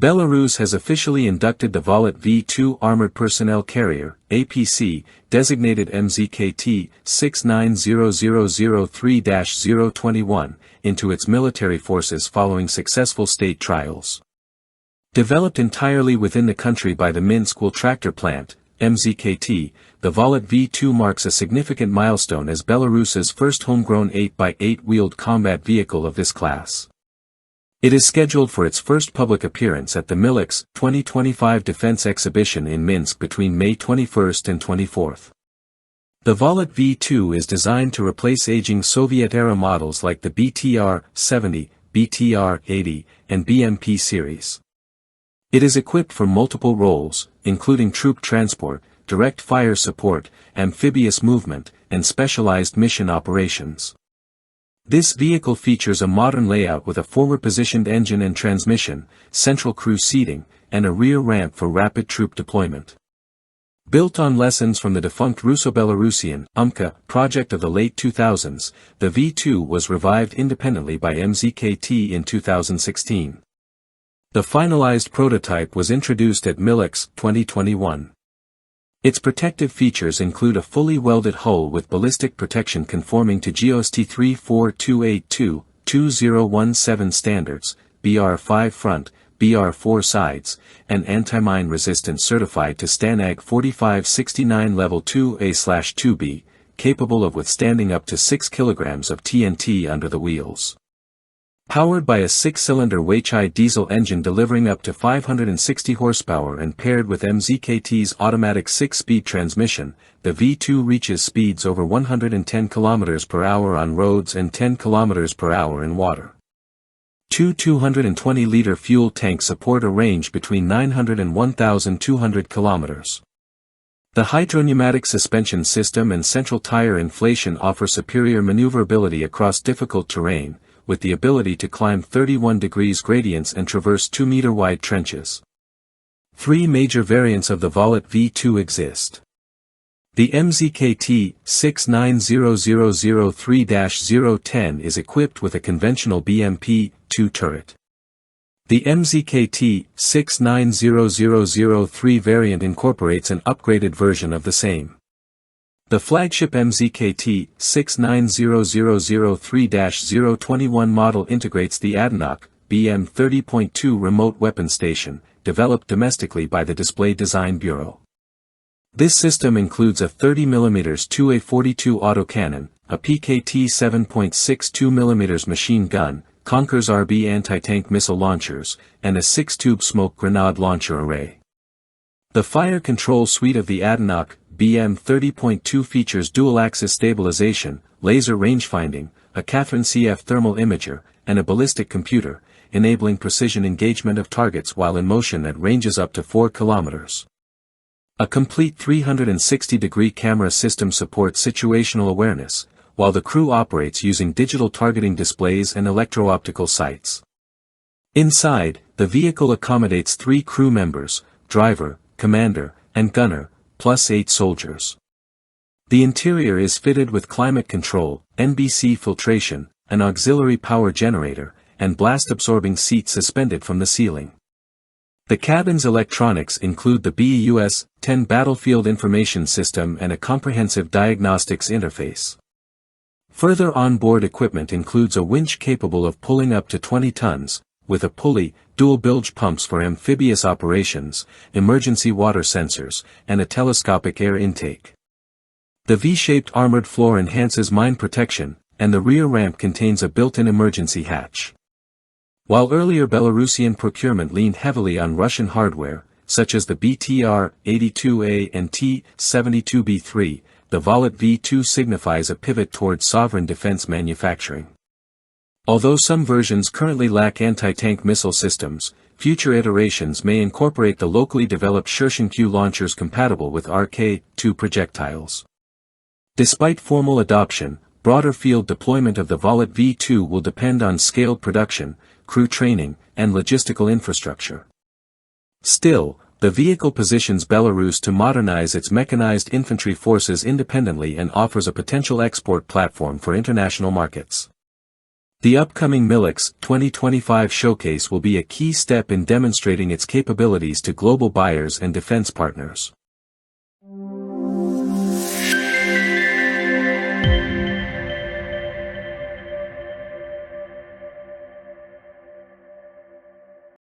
Belarus has officially inducted the Volat V2 Armored Personnel Carrier, APC, designated MZKT 690003-021, into its military forces following successful state trials. Developed entirely within the country by the Minsk Wool Tractor Plant, MZKT, the Volet V2 marks a significant milestone as Belarus's first homegrown 8x8 wheeled combat vehicle of this class. It is scheduled for its first public appearance at the MZKT 2025 Defense Exhibition in Minsk between May 21 and 24. The Volet V2 is designed to replace aging Soviet-era models like the BTR-70, BTR-80, and BMP series. It is equipped for multiple roles, including troop transport, direct fire support, amphibious movement, and specialized mission operations. This vehicle features a modern layout with a forward-positioned engine and transmission, central crew seating, and a rear ramp for rapid troop deployment. Built on lessons from the defunct Russo-Belarusian UMCA project of the late 2000s, the V2 was revived independently by MZKT in 2016. The finalized prototype was introduced at MZKT 2021. Its protective features include a fully welded hull with ballistic protection conforming to GOST 34282-2017 standards, BR5 front, BR4 sides, and anti-mine resistant certified to STANAG 4569 Level 2A/2B, capable of withstanding up to 6 kg of TNT under the wheels. Powered by a 6-cylinder Weichai diesel engine delivering up to 560 horsepower and paired with MZKT's automatic 6-speed transmission, the V2 reaches speeds over 110 km per hour on roads and 10 km per hour in water. Two 220-liter fuel tanks support a range between 900 and 1,200 km. The hydropneumatic suspension system and central tire inflation offer superior maneuverability across difficult terrain, with the ability to climb 31 degrees gradients and traverse 2-meter-wide trenches. 3 major variants of the Volet V2 exist. The MZKT 690003-010 is equipped with a conventional BMP-2 turret. The MZKT 690003 variant incorporates an upgraded version of the same. The flagship MZKT 690003-021 model integrates the ADNOC BM30.2 remote weapon station, developed domestically by the Display Design Bureau. This system includes a 30mm 2A42 autocannon, a PKT 7.62mm machine gun, Konkurs RB anti-tank missile launchers, and a 6-tube smoke grenade launcher array. The fire control suite of the ADNOC BM30.2 features dual-axis stabilization, laser rangefinding, a Catherine CF thermal imager, and a ballistic computer, enabling precision engagement of targets while in motion at ranges up to 4 km. A complete 360-degree camera system supports situational awareness, while the crew operates using digital targeting displays and electro-optical sights. Inside, the vehicle accommodates 3 crew members, driver, commander, and gunner, plus 8 soldiers. The interior is fitted with climate control, NBC filtration, an auxiliary power generator, and blast-absorbing seats suspended from the ceiling. The cabin's electronics include the BEUS-10 Battlefield Information System and a comprehensive diagnostics interface. Further onboard equipment includes a winch capable of pulling up to 20 tons, with a pulley, dual bilge pumps for amphibious operations, emergency water sensors, and a telescopic air intake. The V-shaped armored floor enhances mine protection, and the rear ramp contains a built-in emergency hatch. While earlier Belarusian procurement leaned heavily on Russian hardware, such as the BTR-82A and T-72B3, the Volet V2 signifies a pivot towards sovereign defense manufacturing. Although some versions currently lack anti-tank missile systems, future iterations may incorporate the locally developed Shchershin-Q launchers compatible with RK-2 projectiles. Despite formal adoption, broader field deployment of the Volet V2 will depend on scaled production, crew training, and logistical infrastructure. Still, the vehicle positions Belarus to modernize its mechanized infantry forces independently and offers a potential export platform for international markets. The upcoming MZKT 2025 showcase will be a key step in demonstrating its capabilities to global buyers and defense partners.